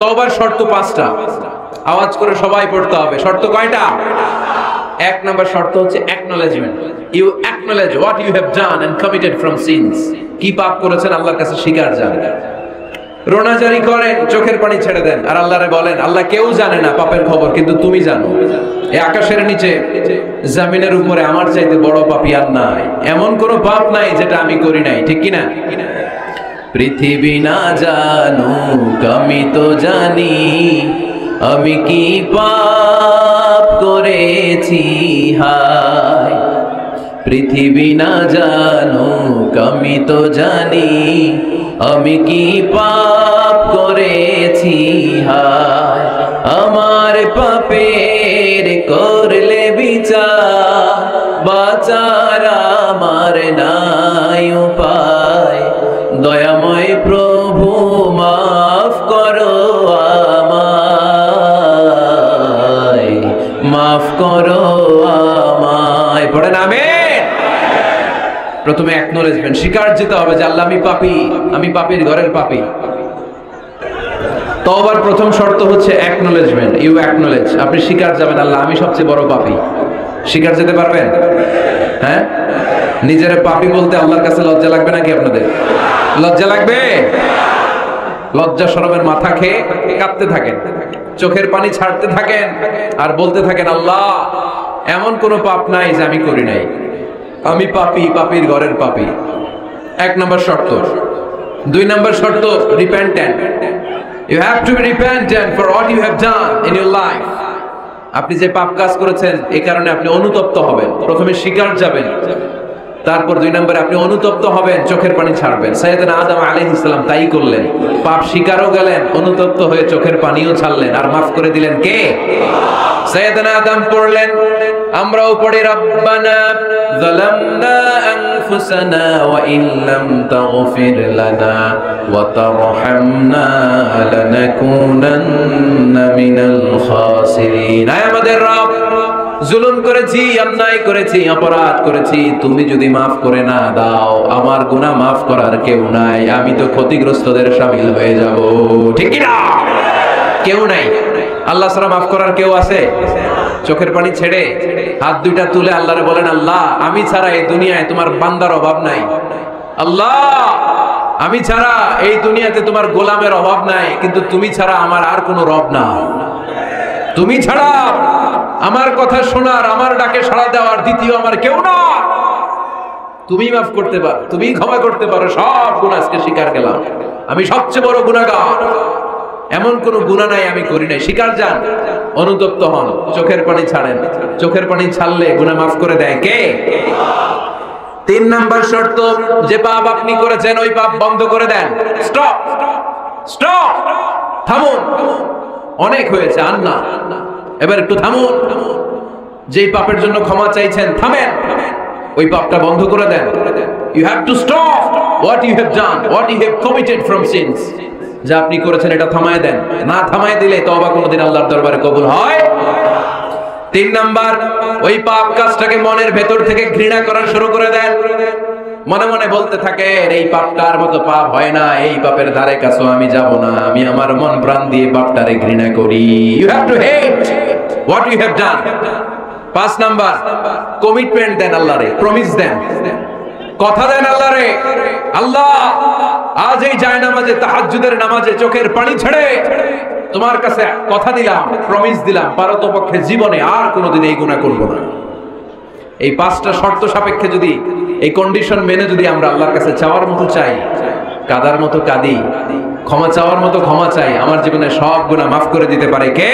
তওবার শর্ত 5টা, আওয়াজ করে সবাই পড়তে হবে। শর্ত কয়টা? 1 নাম্বার শর্ত হচ্ছে acknowledgement. You acknowledge what you have done and committed from sins. কি পাপ করেছেন আল্লাহর কাছে স্বীকার জানেন। রোনাজারি করেন, চোখের পানি ছেড়ে দেন, আর আল্লাহরে বলেন আল্লাহ কেউ জানে না পাপের খবর, কিন্তু তুমি জানো। এই আকাশের নিচে জমিনের উপরে আমার চাইতে বড় পাপী আর নাই, এমন কোন পাপ নাই যেটা আমি করি নাই, ঠিক কি না? পৃথিবী না জানুক আমি তো জানি আমি কি পাপ করেছি হায়। পৃথিবী না জানুক আমি তো জানি আমি কি পাপ করেছি হায়। আমার পাপের করলে বিচার, বাঁচার আমার নাই উপায়। দয়াময় প্রভু মাফ করো আমায়, মাফ করো আমায়। পড়েন আমিন। প্রথমে অ্যাকনলেজমেন্ট, স্বীকার যেতে হবে যে আল্লাহ আমি পাপী, আমি পাপীর ঘরের পাপী। তওবার প্রথম শর্ত হচ্ছে অ্যাকনলেজমেন্ট। ইউ অ্যাকনলেজ, আপনি স্বীকার যাবেন আল্লাহ আমি সবচেয়ে বড় পাপী। স্বীকার যেতে পারবেন? হ্যাঁ, নিজের পাপী বলতে আল্লাহর কাছে লজ্জা লাগবে নাকি? আপনাদের লজ্জা লাগবে? লজ্জা শরমের মাথা খেয়ে কাঁদতে থাকেন, চোখের পানি ছাড়তে থাকেন, আর বলতে থাকেন আল্লাহ এমন কোন পাপ নাই যে আমি করি নাই, আমি পাপী, পাপীর ঘরের পাপী। 1 নাম্বার শর্ত। 2 নাম্বার শর্ত repentant. You have to be repentant for what you have done in your life. আপনি যে পাপ কাজ করেছেন এই কারণে আপনি অনুতপ্ত হবেন। প্রথমে স্বীকার যাবেন, তারপর 2 নম্বরে আপনি অনুতপ্ত হবেন, চোখের পানি ছাড়বেন। সাইয়েদনা আদম আলাইহিস সালাম তাই করলেন। পাপ স্বীকারও গেলেন, অনুতপ্ত হয়ে চোখের পানিও ছাড়লেন, আর মাফ করে দিলেন কে? সাইয়েদনা আদম পড়লেন, আমরাও পড়ি রব্বানা যালামনা আনফুসানা ওয়া ইন লাম তাগফির লানা ওয়া তারহামনা লানাকুনান্না মিনাল খাসিরিন। আয় আমাদের রব, জুলুম করেছি, অন্যায় করেছি, অপরাধ করেছি, তুমি যদি মাফ করে না দাও আমার গুনাহ মাফ করার কেউ নাই, আমি তো ক্ষতিগ্রস্তদের শামিল হয়ে যাব, ঠিক কি না? কেউ নাই, আল্লাহ ছাড়া মাফ করার কেউ আছে? চোখের পানি ছেড়ে হাত দুইটা তুলে আল্লাহরে বলেন আল্লাহ আমি ছাড়া এই দুনিয়ায় তোমার বান্দার অভাব নাই। আল্লাহ আমি ছাড়া এই দুনিয়াতে তোমার গোলামের অভাব নাই, কিন্তু তুমি ছাড়া আমার আর কোনো রব না। তুমি ছাড়া আমার কথা শোনার, আমার ডাকে সাড়া দেওয়ার দ্বিতীয় আমার কেউ না। তুমি মাফ করতে পারো, তুমি ক্ষমা করতে পারো, সব গুনাহ আজকে স্বীকার গেলাম, আমি সবচেয়ে বড় গুনাহগার, এমন কোন গুনাহ নাই আমি করি নাই। স্বীকার যান, অনুতপ্ত হন, চোখের পানি ছাড়েন। চোখের পানি ছাড়লে গুনাহ মাফ করে দেয় কে? 3 নাম্বার শর্ত, যে পাপ আপনি করেছেন ওই পাপ বন্ধ করে দেন। স্টপ, স্টপ, থামুন, অনেক হয়েছে আর না, এবার একটু থামুন। যেই পাপের জন্য ক্ষমা চাইছেন থামেন, ওই পাপটা বন্ধ করে দেন। You have to stop what you have done, what you have committed from sins. যা আপনি করেছেন এটা থামায় দেন, না থামায় দিলে তওবা কোনোদিন আল্লাহর দরবারে কবুল হয়। 3 নাম্বার, ওই পাপ কাজটাকে মনের ভেতর থেকে ঘৃণা করা শুরু করে দেন। মনে মনে বলতে থাকেন এই পাপটার মতো পাপ হয় না, এই পাপের ধারে কাছেও আমি যাব না, আমি আমার মন প্রাণ দিয়ে পাপটারে ঘৃণা করি। You have to hate what you have done. 5 number, commitment দেন আল্লাহরে, প্রমিস দেন, কথা দেন আল্লাহরে, আল্লাহ আজ এই জায়নামাজে, তাহাজ্জুদের নামাজে চোখের পানি ছেড়ে তোমার কাছে কথা দিলাম, প্রমিস দিলাম, পারতপক্ষে জীবনে আর কোনোদিন এই গুনাহ করব না। এই 5টা শর্ত সাপেক্ষে যদি, এই কন্ডিশন মেনে যদি আমরা আল্লাহর কাছে চাওয়ার মতো চাই, কাদার মতো কাঁদি, ক্ষমা চাওয়ার মতো ক্ষমা চাই, আমার জীবনে সব গুনাহ মাফ করে দিতে পারে কে?